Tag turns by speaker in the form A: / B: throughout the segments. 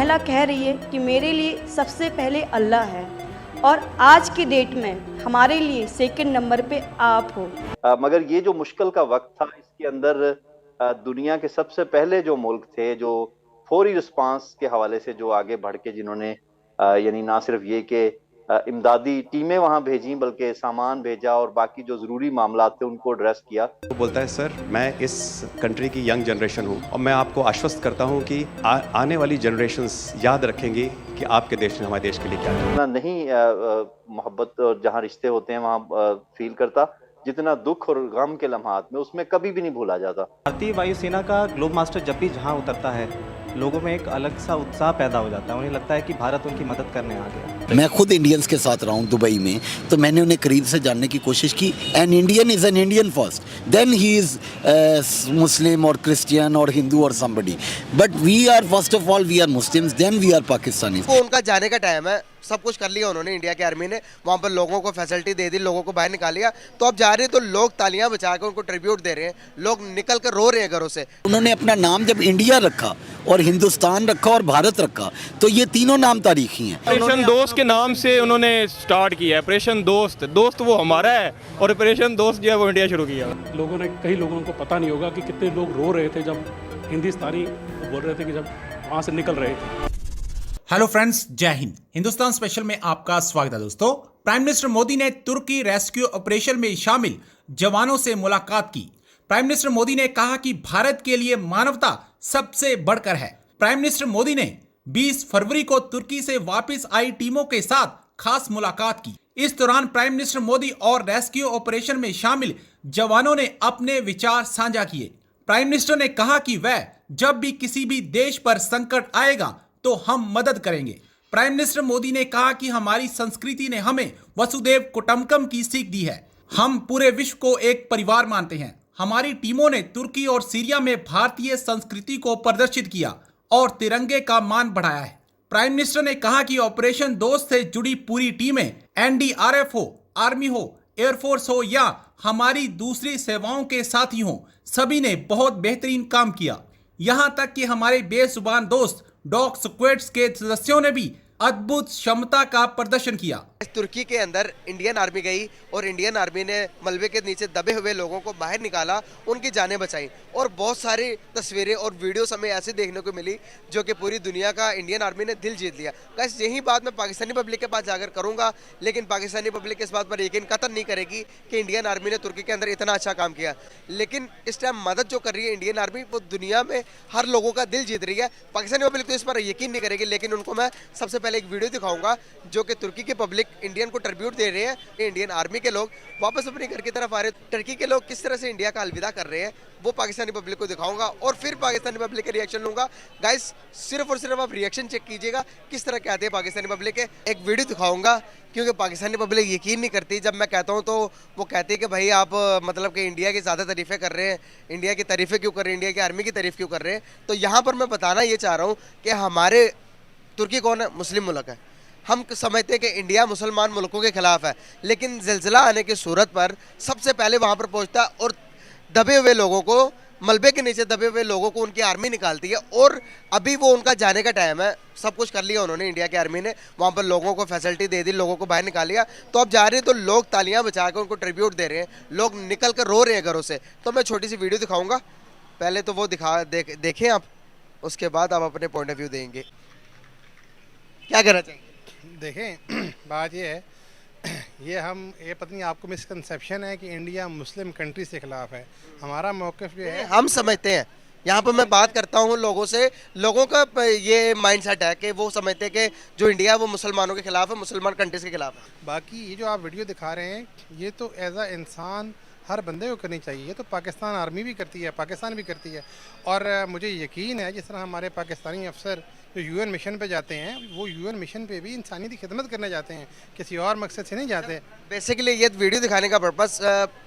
A: महिला कह रही है कि मेरे लिए सबसे पहले अल्लाह है और आज की डेट में हमारे लिए सेकंड नंबर पे आप हो।
B: मगर ये जो मुश्किल का वक्त था, इसके अंदर दुनिया के सबसे पहले जो मुल्क थे जो फौरी रिस्पांस के हवाले से जो आगे बढ़ के जिन्होंने यानी ना सिर्फ ये कि इमदादी टीमें वहां भेजी बल्कि सामान भेजा और बाकी जो ज़रूरी मामला थे उनको एड्रेस किया।
C: वो बोलता है सर मैं इस कंट्री की यंग जनरेशन हूँ और मैं आपको आश्वस्त करता हूँ कि आने वाली जनरेशंस याद रखेंगी कि आपके देश ने हमारे देश के लिए क्या किया।
B: नहीं मोहब्बत और जहाँ रिश्ते होते हैं वहाँ फील करता, जितना दुख और गम के लम्हात में उसमें कभी भी नहीं भूला जाता।
D: भारतीय वायुसेना का ग्लोब मास्टर जब भी जहाँ उतरता है लोगों में एक अलग सा उत्साह पैदा हो जाता है, उन्हें लगता है कि भारत उनकी मदद करने आ गया।
E: मैं खुद इंडियंस के साथ रहा हूँ दुबई में, तो मैंने उन्हें करीब से जानने की कोशिश की। An Indian is an Indian first, then he is Muslim और क्रिश्चियन और हिंदू और somebody, but we are first of all we are Muslims, then we are Pakistani.
F: वो उनका जाने का टाइम है, सब कुछ कर लिया उन्होंने, इंडिया की आर्मी ने वहाँ पर लोगों को फैसिलिटी दे दी, लोगों को बाहर निकाल लिया, तो अब जा रहे हैं तो लोग तालियां बजा कर उनको ट्रिब्यूट दे रहे हैं, लोग निकल कर रो रहे हैं घरों से।
E: उन्होंने अपना नाम जब इंडिया रखा और हिंदुस्तान रखा और भारत रखा, तो ये तीनों नाम तारीखी हैं।
G: ऑपरेशन दोस्त के नाम से उन्होंने स्टार्ट किया है, ऑपरेशन दोस्त, दोस्त वो हमारा है और ऑपरेशन दोस्त जो है वो इंडिया शुरू किया।
H: लोगों ने, कई लोगों को पता नहीं होगा कि कितने लोग रो रहे थे जब हिंदुस्तानी बोल रहे थे कि जब वहाँ से निकल रहे थे।
I: हेलो फ्रेंड्स, जय हिंद। हिंदुस्तान स्पेशल में आपका स्वागत है। दोस्तों, प्राइम मिनिस्टर मोदी ने तुर्की रेस्क्यू ऑपरेशन में शामिल जवानों से मुलाकात की। प्राइम मिनिस्टर मोदी ने कहा कि भारत के लिए मानवता सबसे बढ़कर है। प्राइम मिनिस्टर मोदी ने 20 फरवरी को तुर्की से वापस आई टीमों के साथ खास मुलाकात की। इस दौरान प्राइम मिनिस्टर मोदी और रेस्क्यू ऑपरेशन में शामिल जवानों ने अपने विचार साझा किए। प्राइम मिनिस्टर ने कहा कि वह जब भी किसी भी देश पर संकट आएगा तो हम मदद करेंगे। प्राइम मिनिस्टर मोदी ने कहा कि हमारी संस्कृति ने हमें वसुदेव कुटुंबकम की सीख दी है। हम पूरे विश्व को एक परिवार मानते हैं। हमारी टीमों ने तुर्की और सीरिया में भारतीय संस्कृति को प्रदर्शित किया और तिरंगे का मान बढ़ाया है। प्राइम मिनिस्टर ने कहा कि ऑपरेशन दोस्त से जुड़ी पूरी टीमें, एनडीआरएफ हो, आर्मी हो, एयरफोर्स हो या हमारी दूसरी सेवाओं के साथी हों, सभी ने बहुत बेहतरीन काम किया। यहाँ तक कि हमारे बेजुबान दोस्त डॉग स्क्वाड्स के सदस्यों ने भी अद्भुत क्षमता का प्रदर्शन किया।
F: तुर्की के अंदर इंडियन आर्मी गई और इंडियन आर्मी ने मलबे के नीचे दबे हुए लोगों को बाहर निकाला, उनकी जानें बचाई और बहुत सारी तस्वीरें और वीडियोस हमें ऐसे देखने को मिली जो कि पूरी दुनिया का इंडियन आर्मी ने दिल जीत लिया। गाइस, यही बात मैं पाकिस्तानी पब्लिक के पास जाकर करूंगा, लेकिन पाकिस्तानी पब्लिक इस बात पर यकीन कतई नहीं करेगी कि इंडियन आर्मी ने तुर्की के अंदर इतना अच्छा काम किया। लेकिन इस टाइम मदद जो कर रही है इंडियन आर्मी, वो दुनिया में हर लोगों का दिल जीत रही है। पाकिस्तानी पब्लिक तो इस पर यकीन नहीं करेगी, लेकिन उनको मैं सबसे पहले एक वीडियो दिखाऊंगा जो कि तुर्की की पब्लिक इंडियन को ट्रिब्यूट दे रहे हैं। इंडियन आर्मी के लोग वापस अपने घर की तरफ आ रहे हैं। टर्की के लोग किस तरह से इंडिया का अलविदा कर रहे हैं वो पाकिस्तानी पब्लिक को दिखाऊंगा और फिर पाकिस्तानी पब्लिक के रिएक्शन लूंगा। गाइस, सिर्फ और सिर्फ आप रिएक्शन चेक कीजिएगा किस तरह कहते हैं पाकिस्तानी पब्लिक के। एक वीडियो दिखाऊंगा क्योंकि पाकिस्तानी पब्लिक यकीन नहीं करती जब मैं कहता हूँ, तो वो कहती है कि भाई आप मतलब कि इंडिया की ज़्यादा तारीफ़ें कर रहे हैं, इंडिया की तारीफ़ें क्यों कर रहे हैं, इंडिया की आर्मी की तारीफ़ क्यों कर रहे हैं। तो यहाँ पर मैं बताना ये चाह रहा हूँ कि हमारे तुर्की कौन है, मुस्लिम मुल्क है। हम समझते हैं कि इंडिया मुसलमान मुल्कों के खिलाफ है, लेकिन ज़िलज़िला आने की सूरत पर सबसे पहले वहाँ पर पहुँचता है और दबे हुए लोगों को, मलबे के नीचे दबे हुए लोगों को उनकी आर्मी निकालती है। और अभी वो उनका जाने का टाइम है, सब कुछ कर लिया उन्होंने, इंडिया की आर्मी ने वहाँ पर लोगों को फैसिलिटी दे दी, लोगों को बाहर निकाल लिया, तो अब जा रहे हैं तो लोग तालियां बजा कर उनको ट्रिब्यूट दे रहे हैं, लोग निकल कर रो रहे हैं घरों से। तो मैं छोटी सी वीडियो दिखाऊँगा, पहले तो वो देखें आप, उसके बाद आप अपने पॉइंट ऑफ व्यू देंगे। क्या कहना चाहिए?
J: देखें, बात ये है, ये पता नहीं आपको मिसकंसेप्शन है कि इंडिया मुस्लिम कंट्री से खिलाफ है। हमारा मौक़िफ़ जो है, हम
F: समझते हैं, यहाँ पर मैं बात करता हूँ लोगों से, लोगों का ये माइंडसेट है कि वो समझते हैं कि जो इंडिया है वो मुसलमानों के खिलाफ है, मुसलमान कंट्रीज़ के खिलाफ है।
J: बाकी ये जो आप वीडियो दिखा रहे हैं, ये तो एज अ इंसान हर बंदे को करनी चाहिए। ये तो पाकिस्तान आर्मी भी करती है, पाकिस्तान भी करती है। और मुझे यकीन है जिस तरह हमारे पाकिस्तानी अफसर जो यूएन मिशन पे जाते हैं, वो यूएन मिशन पे भी इंसानियत की खिदमत करने जाते हैं, किसी और मकसद से नहीं जाते।
F: बेसिकली ये वीडियो दिखाने का पर्पस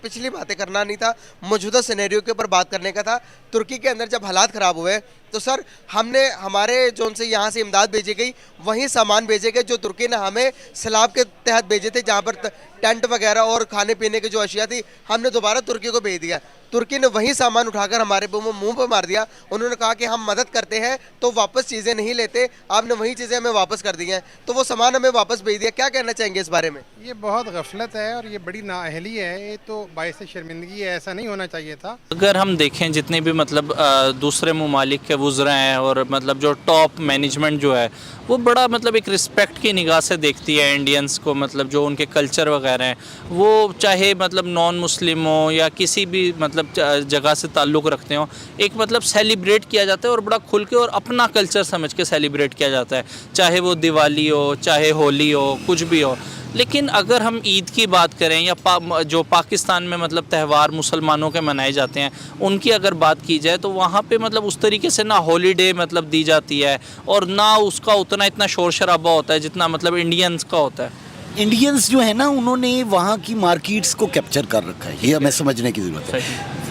F: पिछली बातें करना नहीं था, मौजूदा सिनेरियो के ऊपर बात करने का था। तुर्की के अंदर जब हालात ख़राब हुए तो सर हमने हमारे जो उनसे यहाँ से इमदाद भेजी गई वही सामान भेजे गए जो तुर्की ने हमें सैलाब के तहत भेजे थे, जहाँ पर टेंट वगैरह और खाने पीने की जो अशिया थी हमने दोबारा तुर्की को भेज दिया। तुर्की ने वही सामान उठाकर हमारे मुंह पर मार दिया। उन्होंने कहा कि हम मदद करते हैं तो वापस चीज़ें नहीं लेते, आपने वही चीज़ें हमें वापस कर दी हैं, तो वो सामान हमें वापस भेज दिया। क्या कहना चाहेंगे इस बारे में?
J: ये बहुत गफलत है और ये बड़ी नाअहली है, ये तो बाइस शर्मिंदगी है, ऐसा नहीं होना चाहिए था।
K: अगर हम देखें जितने भी मतलब दूसरे ममालिक के वुज़रा हैं और मतलब जो टॉप मैनेजमेंट जो है वो बड़ा मतलब एक रिस्पेक्ट की निगाह से देखती है इंडियंस को, मतलब जो उनके कल्चर वगैरह हैं वो चाहे मतलब नॉन मुस्लिम हो या किसी भी मतलब जगह से ताल्लुक़ रखते हो, एक मतलब सेलिब्रेट किया जाता है और बड़ा खुल के और अपना कल्चर समझ के सेलिब्रेट किया जाता है, चाहे वो दिवाली हो चाहे होली हो कुछ भी हो। लेकिन अगर हम ईद की बात करें या जो पाकिस्तान में मतलब त्यौहार मुसलमानों के मनाए जाते हैं उनकी अगर बात की जाए तो वहाँ पे मतलब उस तरीके से ना हॉलीडे मतलब दी जाती है और ना उसका उतना इतना शोर शराबा होता है जितना मतलब इंडियंस का होता है।
E: इंडियंस जो है ना उन्होंने वहाँ की मार्केट्स को कैप्चर कर रखा है, ये हमें समझने की ज़रूरत है।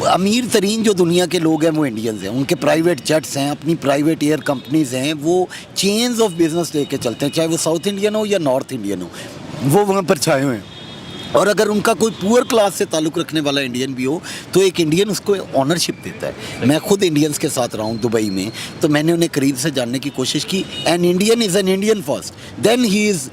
E: अमीर तरीन जो दुनिया के लोग हैं वो इंडियंस हैं, उनके प्राइवेट जेट्स हैं, अपनी प्राइवेट एयर कंपनीज हैं, वो चेन्स ऑफ बिजनेस लेके चलते हैं, चाहे वो साउथ इंडियन हो या नॉर्थ इंडियन हो, वो वहाँ पर छाए हुए हैं। और अगर उनका कोई पुअर क्लास से ताल्लुक़ रखने वाला इंडियन भी हो तो एक इंडियन उसको ऑनरशिप देता है। मैं खुद इंडियंस के साथ रहा हूँ दुबई में, तो मैंने उन्हें करीब से जानने की कोशिश की। An Indian is an Indian first, then he is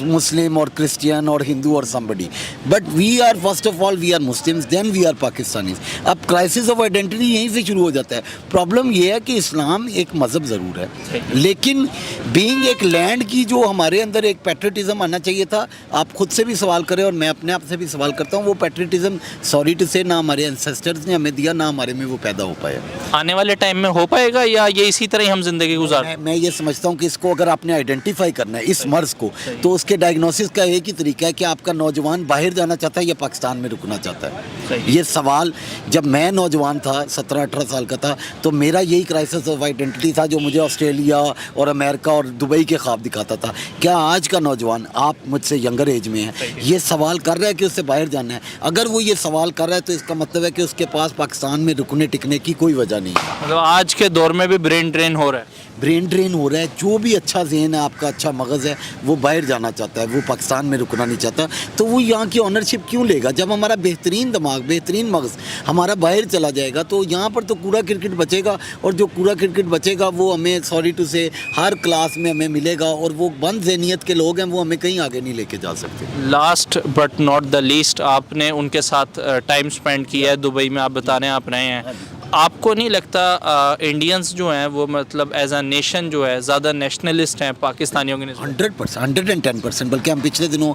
E: Muslim और क्रिश्चियन और हिंदू और somebody, but we are first of all we are Muslims, then we are Pakistanis. अब क्राइसिस ऑफ आइडेंटिटी यहीं से शुरू हो जाता है। प्रॉब्लम ये है कि इस्लाम एक मज़हब ज़रूर है, लेकिन बीइंग एक लैंड की जो हमारे अंदर एक पैट्रियटिज़म आना चाहिए था। आप खुद से भी सवाल करें और मैं अपने आप से भी सवाल करता हूँ, वो पैट्रियटिज्म सॉरी टू से ना हमारे एंसेस्टर्स ने हमें दिया ना हमारे में वो पैदा हो पाया।
K: आने वाले टाइम में हो पाएगा या ये इसी तरह ही हम जिंदगी गुजार?
E: मैं ये समझता हूँ कि इसको अगर आपने आइडेंटिफाई करना है इस मर्ज को, तो उसके डायग्नोसिस का एक ही तरीका है कि आपका नौजवान बाहर जाना चाहता है या पाकिस्तान में रुकना चाहता है। ये सवाल जब मैं नौजवान था 17-18 साल का था तो मेरा यही क्राइसिस ऑफ आइडेंटिटी था जो मुझे ऑस्ट्रेलिया और अमेरिका और दुबई के ख्वाब दिखाता था। क्या आज का नौजवान, आप मुझसे यंगर एज में है, ये सवाल कर रहा है कि उससे बाहर जाना है? अगर वो ये सवाल कर रहा है तो इसका मतलब है कि उसके पास पाकिस्तान में रुकने टिकने की कोई वजह नहीं है।
K: मतलब आज के दौर में भी ब्रेन ड्रेन हो रहा है।
E: ब्रेन ड्रेन हो रहा है। जो भी अच्छा ज़हन है, आपका अच्छा मगज़ है, वो बाहर जाना चाहता है, वो पाकिस्तान में रुकना नहीं चाहता। तो वो यहाँ की ऑनरशिप क्यों लेगा? जब हमारा बेहतरीन दिमाग, बेहतरीन मगज़ हमारा बाहर चला जाएगा तो यहाँ पर तो कूड़ा क्रिकेट बचेगा, और जो कूड़ा क्रिकेट बचेगा वो हमें सॉरी टू से हर क्लास में हमें मिलेगा, और वो बंद ज़हनियत के लोग हैं वो हमें कहीं आगे नहीं लेके जा सकते।
K: Last but not the least, आपने उनके साथ टाइम स्पेंड किया है दुबई में, आप बता रहे हैं आप रहे हैं, आपको नहीं लगता इंडियंस जो हैं वो मतलब एज अ नेशन जो है ज़्यादा नेशनलिस्ट हैं पाकिस्तानियों के?
E: 100%, 110%। बल्कि हम पिछले दिनों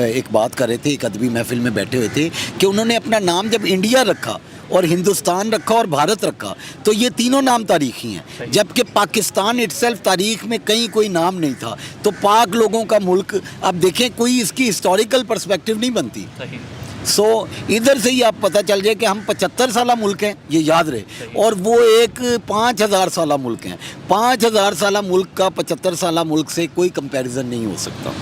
E: एक बात कर रहे थे, एक अदबी महफिल में बैठे हुए थे कि उन्होंने अपना नाम जब इंडिया रखा और हिंदुस्तान रखा और भारत रखा तो ये तीनों नाम तारीखी हैं, जबकि पाकिस्तान इटसेल्फ तारीख में कहीं कोई नाम नहीं था। तो पाक लोगों का मुल्क, अब देखें कोई इसकी हिस्टोरिकल पर्सपेक्टिव नहीं बनती। सो इधर से ही आप पता चल जाए कि हम 75 साला मुल्क हैं, ये याद रहे, और वो एक 5000 साला मुल्क हैं। 5000 साला मुल्क का 75 साला मुल्क से कोई कंपैरिजन नहीं हो सकता।